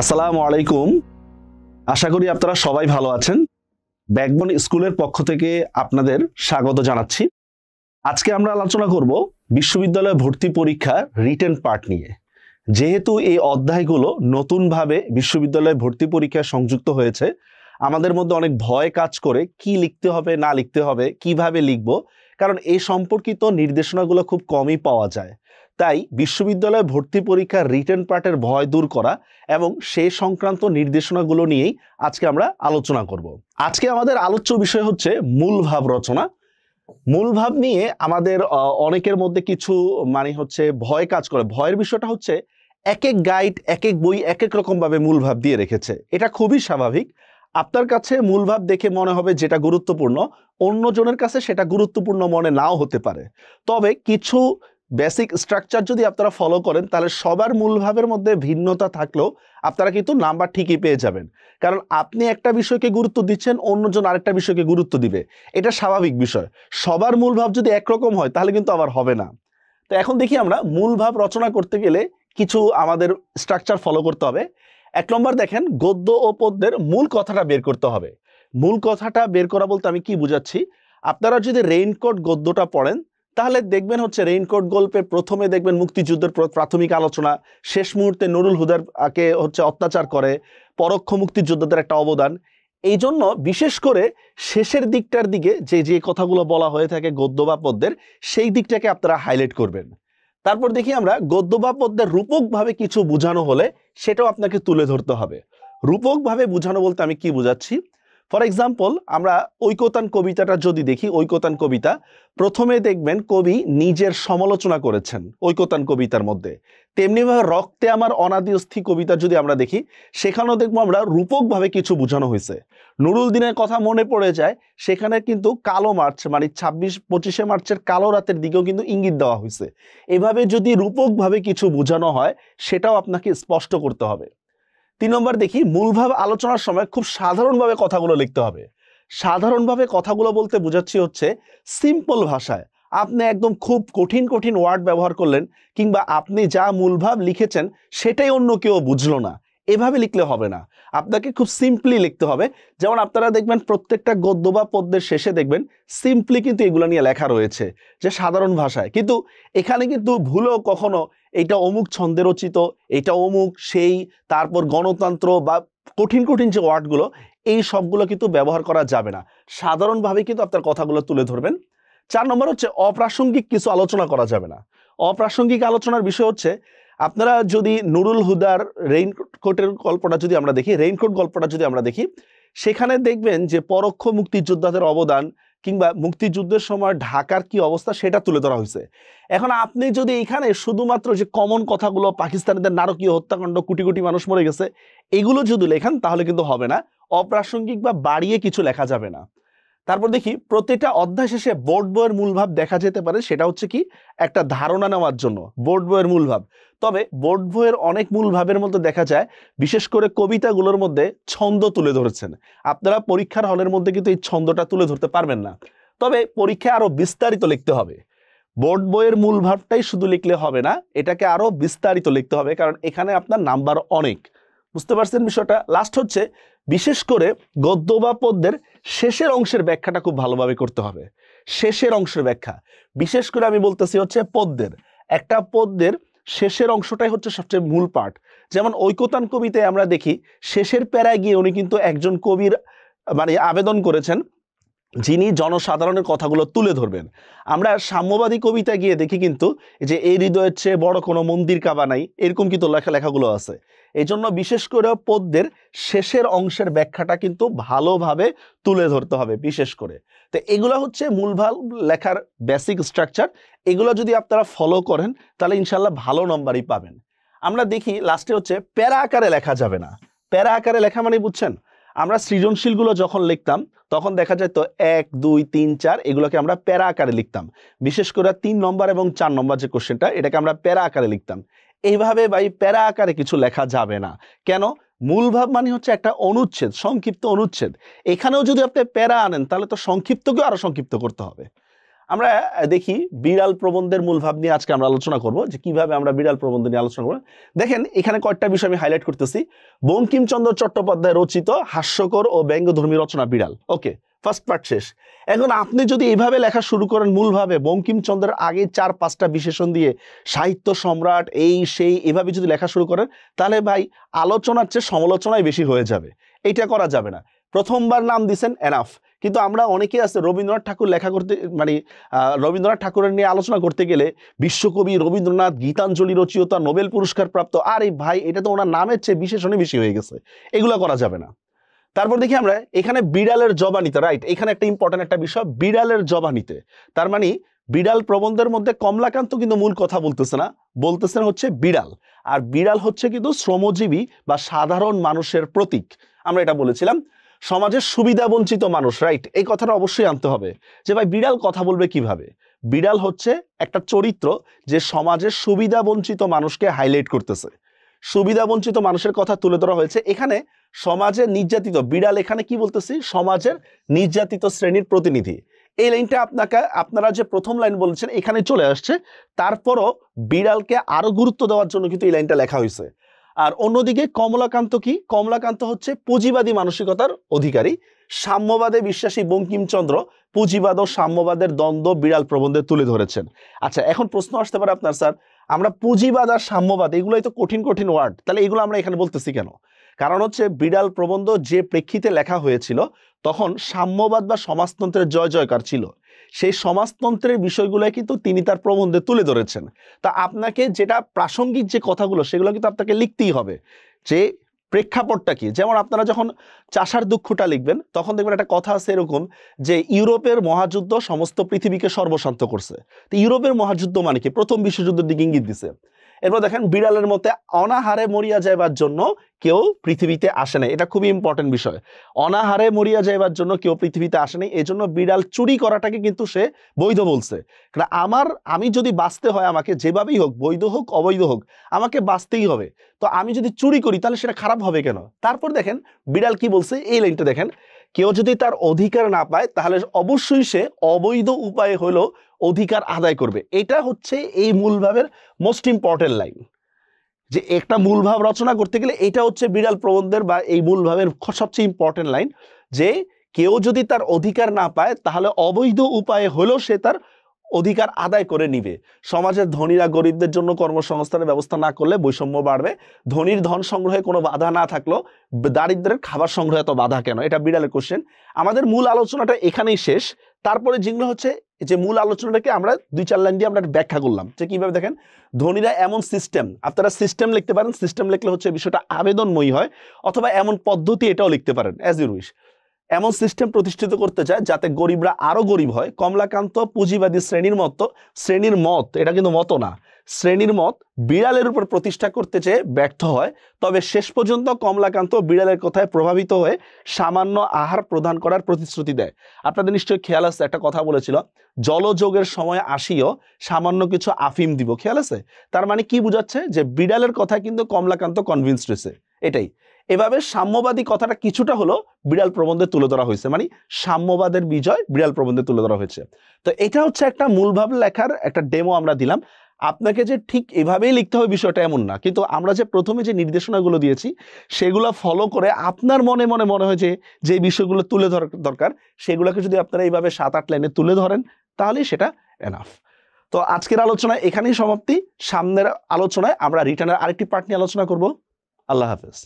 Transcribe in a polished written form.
আসসালামু আলাইকুম। আশা করি আপনারা সবাই ভালো আছেন। ব্যাকবন স্কুলের পক্ষ থেকে আপনাদের স্বাগত জানাচ্ছি। আজকে আমরা আলোচনা করব বিশ্ববিদ্যালয় ভর্তি পরীক্ষার রিটেন পার্ট নিয়ে। যেহেতু এই অধ্যায়গুলো নতুনভাবে বিশ্ববিদ্যালয় ভর্তি পরীক্ষায় সংযুক্ত হয়েছে, আমাদের মধ্যে অনেক ভয় কাজ করে কি লিখতে হবে না লিখতে হবে, কিভাবে লিখব, কারণ এই সম্পর্কিত নির্দেশনাগুলো খুব কমই পাওয়া যায়। তাই বিশ্ববিদ্যালয় ভর্তি পরীক্ষার রিটেন পার্টের ভয় দূর করা এবং সেই সংক্রান্ত নির্দেশনাগুলো নিয়েই আজকে আমরা আলোচনা করব। আজকে আমাদের আলোচ্য বিষয় হচ্ছে মূল ভাব রচনা। মূল ভাব নিয়ে আমাদের অনেকের মধ্যে কিছু ভয় কাজ করে। ভয়ের বিষয়টা হচ্ছে এক এক গাইড, এক এক বই এক এক রকম ভাবে মূল ভাব দিয়ে রেখেছে। এটা খুবই স্বাভাবিক। আপনার কাছে মূল ভাব দেখে মনে হবে যেটা গুরুত্বপূর্ণ, অন্যজনের কাছে সেটা গুরুত্বপূর্ণ মনে নাও হতে পারে। তবে কিছু বেসিক স্ট্রাকচার যদি আপনারা ফলো করেন, তাহলে সবার মূল ভাবের মধ্যে ভিন্নতা থাকলেও আপনারা কিন্তু নাম্বার ঠিকই পেয়ে যাবেন। কারণ আপনি একটা বিষয়কে গুরুত্ব দিচ্ছেন, অন্যজন আরেকটা বিষয়কে গুরুত্ব দিবে, এটা স্বাভাবিক বিষয়। সবার মূল ভাব যদি একরকম হয় তাহলে কিন্তু আবার হবে না। তো এখন দেখি আমরা মূল ভাব রচনা করতে গেলে কিছু আমাদের স্ট্রাকচার ফলো করতে হবে। 1 নম্বর দেখেন, গদ্য ও পদ্যের মূল কথাটা বের করতে হবে। মূল কথাটা বের করা বলতে আমি কি বুঝাচ্ছি, আপনারা যদি রেইনকোট গদ্যটা পড়েন তাহলে দেখবেন হচ্ছে রেইনকোট গল্পে প্রথমে দেখবেন মুক্তিযুদ্ধের প্রাথমিক আলোচনা, শেষ মুহূর্তে নুরুল হুদার কে হচ্ছে অত্যাচার করে, পরোক্ষ মুক্তিযোদ্ধাদের একটা অবদান। এই জন্য বিশেষ করে শেষের দিকটার দিকে যে যে কথাগুলো বলা হয়ে থাকে গদ্য বা পদ্যের, সেই দিকটাকে আপনারা হাইলাইট করবেন। তারপর দেখি আমরা গদ্য বা পদ্যের রূপকভাবে কিছু বোঝানো হলে সেটাও আপনাকে তুলে ধরতে হবে। রূপকভাবে বোঝানো বলতে আমি কি বুঝাচ্ছি, ফর এক্সাম্পল আমরা ঐকতান কবিতাটা যদি দেখি, ঐকতান কবিতা প্রথমে দেখবেন কবি নিজের সমালোচনা করেছেন ঐকতান কবিতার মধ্যে। তেমনিভাবে রক্তে আমার অনাদি অস্থি কবিতা যদি আমরা দেখি, সেখানেও দেখবো আমরা রূপকভাবে কিছু বোঝানো হয়েছে। নুরুল দিনের কথা মনে পড়ে যায়, সেখানে কিন্তু কালো মার্চ 25 মার্চের কালো রাতের দিকেও কিন্তু ইঙ্গিত দেওয়া হয়েছে। এভাবে যদি রূপকভাবে কিছু বোঝানো হয় সেটাও আপনাকে স্পষ্ট করতে হবে। 3 নম্বর দেখি, মূলভাব আলোচনার সময় খুব সাধারণভাবে কথাগুলো লিখতে হবে। সাধারণভাবে কথাগুলো বলতে বোঝাচ্ছি হচ্ছে সিম্পল ভাষায়। আপনি একদম খুব কঠিন কঠিন ওয়ার্ড ব্যবহার করলেন, কিংবা আপনি যা মূলভাব লিখেছেন সেটাই অন্য কেউ বুঝলো না, এভাবে লিখলে হবে না। আপনাকে খুব সিম্পলি লিখতে হবে। যেমন আপনারা দেখবেন প্রত্যেকটা গদ্য বা পদ্যের শেষে দেখবেন সিম্পলি কিন্তু এগুলো নিয়ে লেখা রয়েছে, যে সাধারণ ভাষায়। কিন্তু এখানে কিন্তু ভুলেও কখনো এটা অমুক ছন্দে রচিত, এটা অমুক সেই, তারপর গণতন্ত্র বা কঠিন কঠিন যে ওয়ার্ডগুলো, এই সবগুলো কিন্তু ব্যবহার করা যাবে না। সাধারণভাবে কিন্তু আপনার কথাগুলো তুলে ধরবেন। 4 নম্বর হচ্ছে অপ্রাসঙ্গিক কিছু আলোচনা করা যাবে না। অপ্রাসঙ্গিক আলোচনার বিষয় হচ্ছে, আপনারা যদি নুরুল হুদার রেইনকোটের গল্পটা যদি আমরা দেখি, রেইনকোট গল্পটা যদি আমরা দেখি, সেখানে দেখবেন যে পরোক্ষ মুক্তিযোদ্ধাদের অবদান কিংবা মুক্তিযুদ্ধের সময় ঢাকার কি অবস্থা সেটা তুলে ধরা হয়েছে। এখন আপনি যদি এখানে শুধুমাত্র যে কমন কথাগুলো, পাকিস্তানিদের নারকীয় হত্যাকাণ্ড, কোটি কোটি মানুষ মরে গেছে, এগুলো যদি লেখেন তাহলে কিন্তু হবে না। অপ্রাসঙ্গিক বা বাড়িয়ে কিছু লেখা যাবে না। তারপর দেখি, প্রতিটা অধ্যায় শেষে বোর্ড বইয়ের মূলভাব দেখা যেতে পারে। সেটা হচ্ছে কি, একটা ধারণা নেওয়ার জন্য বোর্ড বইয়ের মূলভাব। তবে বোর্ড বইয়ের অনেক মূলভাবের মধ্যে দেখা যায়, বিশেষ করে কবিতাগুলোর মধ্যে ছন্দ তুলে ধরেছেন। আপনারা পরীক্ষার হলের মধ্যে কিন্তু এই ছন্দটা তুলে ধরতে পারবেন না। তবে পরীক্ষায় আরো বিস্তারিত লিখতে হবে। বোর্ড বইয়ের মূলভাবটাই শুধু লিখলে হবে না, এটাকে আরো বিস্তারিত লিখতে হবে, কারণ এখানে আপনার নাম্বার অনেক। বুঝতে পারছেন বিষয়টা? লাস্ট হচ্ছে, বিশেষ করে গদ্য বা পদ্যের শেষের অংশের ব্যাখ্যাটা খুব ভালোভাবে করতে হবে। শেষের অংশের ব্যাখ্যা, বিশেষ করে আমি বলতেছি হচ্ছে পদ্যের, একটা পদ্যের শেষের অংশটাই হচ্ছে সবচেয়ে মূল পার্ট। যেমন ঐকতান কবিতায় আমরা দেখি শেষের প্যারায় গিয়ে উনি কিন্তু একজন কবির আবেদন করেছেন, যিনি জনসাধারণের কথাগুলো তুলে ধরবেন। আমরা সাম্যবাদী কবিতা গিয়ে দেখি কিন্তু যে এই হৃদয়ের চেয়ে বড় কোনো মন্দির কাবা নাই, এরকম কিন্তু লেখাগুলো আছে। এই জন্য বিশেষ করে পদ্যের শেষের অংশের ব্যাখ্যাটা কিন্তু ভালোভাবে তুলে ধরতে হবে বিশেষ করে। তো এগুলো হচ্ছে মূলভাব লেখার বেসিক স্ট্রাকচার। এগুলো যদি আপনারা ফলো করেন তাহলে ইনশাল্লাহ ভালো নম্বরই পাবেন। আমরা দেখি লাস্টে হচ্ছে প্যারা আকারে লেখা যাবে না। প্যারা আকারে লেখা মানে বুঝছেন, আমরা সৃজনশীলগুলো যখন লিখতাম তখন দেখা যায় তো 1, 2, 3, 4 এগুলোকে আমরা প্যারা আকারে লিখতাম। বিশেষ করে 3 নম্বর এবং 4 নম্বর যে কোশ্চেনটা, এটাকে আমরা প্যারা আকারে লিখতাম। এইভাবে প্যারা আকারে কিছু লেখা যাবে না। কেন? মূলভাব মানে হচ্ছে একটা অনুচ্ছেদ, সংক্ষিপ্ত অনুচ্ছেদ। এখানেও যদি আপনি প্যারা আনেন তাহলে তো সংক্ষিপ্তকেও আরো সংক্ষিপ্ত করতে হবে। আমরা দেখি বিড়াল প্রবন্ধের মূল ভাব নিয়ে আজকে আমরা আলোচনা করব যে কিভাবে আমরা বিড়াল প্রবন্ধ নিয়ে আলোচনা করব। দেখেন এখানে কয়েকটা বিষয় আমি হাইলাইট করতেছি। বঙ্কিমচন্দ্র চট্টোপাধ্যায় রচিত হাস্যকর ও ব্যঙ্গধর্মী রচনা বিড়াল। ওকে, ফার্স্ট পার্ট শেষ। এখন আপনি যদি এইভাবে লেখা শুরু করেন মূলভাবে বঙ্কিমচন্দ্রের আগে 4-5টা বিশেষণ দিয়ে সাহিত্য সম্রাট এই সেই এভাবে যদি লেখা শুরু করেন, তাহলে ভাই আলোচনার চেয়ে সমালোচনাই বেশি হয়ে যাবে। এইটা করা যাবে না। প্রথমবার নাম দিছেন এনাফ, কিন্তু আমরা অনেকেই আছে রবীন্দ্রনাথ ঠাকুর লেখা করতে মানে রবীন্দ্রনাথ ঠাকুরের নিয়ে আলোচনা করতে গেলে বিশ্বকবি রবীন্দ্রনাথ গীতাঞ্জলি রচয়িতা নোবেল পুরস্কার প্রাপ্ত, আর এই ভাই এটা তো ওনার নামের চেয়ে বিশেষণে বেশি হয়ে গেছে, এগুলো করা যাবে না। তারপর দেখি আমরা এখানে বিড়ালের জবানিতে, রাইট, এখানে একটা ইম্পর্টেন্ট একটা বিষয়, বিড়ালের জবানিতে। তার মানে বিড়াল প্রবন্ধের মধ্যে কমলাকান্ত কিন্তু মূল কথা বলতেছে না, বলতেছেন হচ্ছে বিড়াল। আর বিড়াল হচ্ছে কিন্তু শ্রমজীবী বা সাধারণ মানুষের প্রতীক। আমরা এটা বলেছিলাম, সমাজের সুবিধা বঞ্চিত মানুষ, রাইট, এই কথাটা অবশ্যই আনতে হবে যে ভাই বিড়াল কথা বলবে কিভাবে। বিড়াল হচ্ছে একটা চরিত্র যে সমাজের সুবিধা বঞ্চিত মানুষকে হাইলাইট করতেছে, সুবিধা বঞ্চিত মানুষের কথা তুলে ধরা হয়েছে। এখানে সমাজের নির্যাতিত, বিড়াল এখানে কি বলতেছি, সমাজের নির্যাতিত শ্রেণীর প্রতিনিধি। এই লাইনটা আপনারা যে প্রথম লাইন বলেছেন এখানে চলে আসছে, তারপরও বিড়ালকে আরো গুরুত্ব দেওয়ার জন্য কিন্তু এই লাইনটা লেখা হয়েছে। আর অন্যদিকে কমলাকান্ত কি, কমলাকান্ত হচ্ছে পুঁজিবাদী মানসিকতার অধিকারী, সাম্যবাদে বিশ্বাসী বঙ্কিমচন্দ্র পুঁজিবাদ ও সাম্যবাদের দ্বন্দ্ব বিড়াল প্রবন্ধে তুলে ধরেছেন। আচ্ছা, এখন প্রশ্ন আসতে পারে আপনার, স্যার আমরা পুঁজিবাদ আর সাম্যবাদ এগুলোই তো কঠিন কঠিন ওয়ার্ড, তাহলে এগুলো আমরা এখানে বলতেছি কেন? কারণ হচ্ছে বিড়াল প্রবন্ধ যে প্রেক্ষিতে লেখা হয়েছিল তখন সাম্যবাদ বা সমাজতন্ত্রের জয় জয়কার ছিল, সেই সমাজতন্ত্রের বিষয়গুলো কিন্তু তিনি তার প্রবন্ধে তুলে ধরেছেন। তা আপনাকে যেটা প্রাসঙ্গিক যে কথাগুলো সেগুলো কিন্তু আপনাকে লিখতেই হবে, যে প্রেক্ষাপটটা কি। যেমন আপনারা যখন চাষার দুঃখটা লিখবেন তখন দেখবেন একটা কথা আছে এরকম যে ইউরোপের মহাযুদ্ধ সমস্ত পৃথিবীকে সর্বশান্ত করছে। তো ইউরোপের মহাযুদ্ধ মানে কি, প্রথম বিশ্বযুদ্ধের দিকে ইঙ্গিত দিছে। এরপর দেখেন বিড়ালের মতে অনাহারে মরিয়া যাইবার জন্য কেউ পৃথিবীতে আসে নাই, এটা খুবই ইম্পর্টেন্ট বিষয়। অনাহারে মরিয়া যাইবার জন্য কেউ পৃথিবীতে আসে নাই, এই জন্য বিড়াল চুরি করাটাকে কিন্তু সে বৈধ বলছে। কারণ আমি যদি বাঁচতে হয় আমাকে যেভাবেই হোক, বৈধ হোক অবৈধ হোক, আমাকে বাঁচতেই হবে। তো আমি যদি চুরি করি তাহলে সেটা খারাপ হবে কেন? তারপর দেখেন বিড়াল কি বলছে, এই লাইনটা দেখেন, কেউ যদি তার অধিকার না পায় তাহলে অবশ্যই সে অবৈধ উপায়ে হলেও অধিকার আদায় করবে। এটা হচ্ছে এই মূলভাবের মোস্ট ইম্পর্টেন্ট লাইন, যে একটা মূলভাব রচনা করতে গেলে এটা হচ্ছে বিড়াল প্রবন্ধের বা এই মূলভাবের সবচেয়ে ইম্পর্টেন্ট লাইন, যে কেউ যদি তার অধিকার না পায় তাহলে অবৈধ উপায়ে হলেও সে তার অধিকার আদায় করে নিবে। সমাজের ধনীরা গরিবদের জন্য কর্মসংস্থানের ব্যবস্থা না করলে বৈষম্য বাড়বে। ধনীর ধন সংগ্রহে কোনো বাধা না থাকলেও দারিদ্রের খাবার সংগ্রহে এত বাধা কেন? এটা বিড়ালের কোশ্চেন। আমাদের মূল আলোচনাটা এখানেই শেষ। তারপরে যেগুলো হচ্ছে যে মূল আলোচনাটাকে আমরা 2-4 লাইন দিয়ে আমরা ব্যাখ্যা করলাম যে কিভাবে। দেখেন ধনীরা এমন সিস্টেম, আপনারা সিস্টেম লিখতে পারেন, সিস্টেম লিখলে হচ্ছে বিষয়টা আবেদনময়ী হয়, অথবা এমন পদ্ধতি এটাও লিখতে পারেন, অ্যাজ ইউ উইশ। এমন সিস্টেম প্রতিষ্ঠিত করতে চায় যাতে গরিবরা আরো গরিব হয়। কমলাকান্ত পুঁজিবাদী শ্রেণীর মত, এটা কিন্তু মত না, শ্রেণীর মত বিড়ালের উপর প্রতিষ্ঠা করতে চেয়ে ব্যর্থ হয়। তবে শেষ পর্যন্ত কমলাকান্ত বিড়ালের কথায় প্রভাবিত হয়ে সামান্য আহার প্রদান করার প্রতিশ্রুতি দেয়। আপনাদের নিশ্চয়ই খেয়াল আছে, একটা কথা বলেছিল, জলযোগের সময় আসিও সামান্য কিছু আফিম দিব, খেয়াল আছে? তার মানে কি বোঝাচ্ছে, যে বিড়ালের কথায় কিন্তু কমলাকান্ত কনভিন্সড হয়েছে। এটাই এভাবে সাম্যবাদী কথাটা কিছুটা হলো বিড়াল প্রবন্ধে তুলে ধরা হয়েছে, মানে সাম্যবাদের বিজয় বিড়াল প্রবন্ধে তুলে ধরা হয়েছে। তো এটা হচ্ছে একটা মূলভাব লেখার একটা ডেমো আমরা দিলাম। আপনাকে যে ঠিক এভাবেই লিখতে হবে বিষয়টা এমন না, কিন্তু আমরা যে প্রথমে যে নির্দেশনাগুলো দিয়েছি সেগুলো ফলো করে আপনার মনে মনে মনে হয় যে বিষয়গুলো তুলে ধরা দরকার, সেগুলোকে যদি আপনারা এইভাবে 7-8 লাইনে তুলে ধরেন তাহলেই সেটা এনাফ। তো আজকের আলোচনা এখানেই সমাপ্তি। সামনের আলোচনায় আমরা রিটার্নের আরেকটি পার্ট নিয়ে আলোচনা করব। আল্লাহ হাফেজ।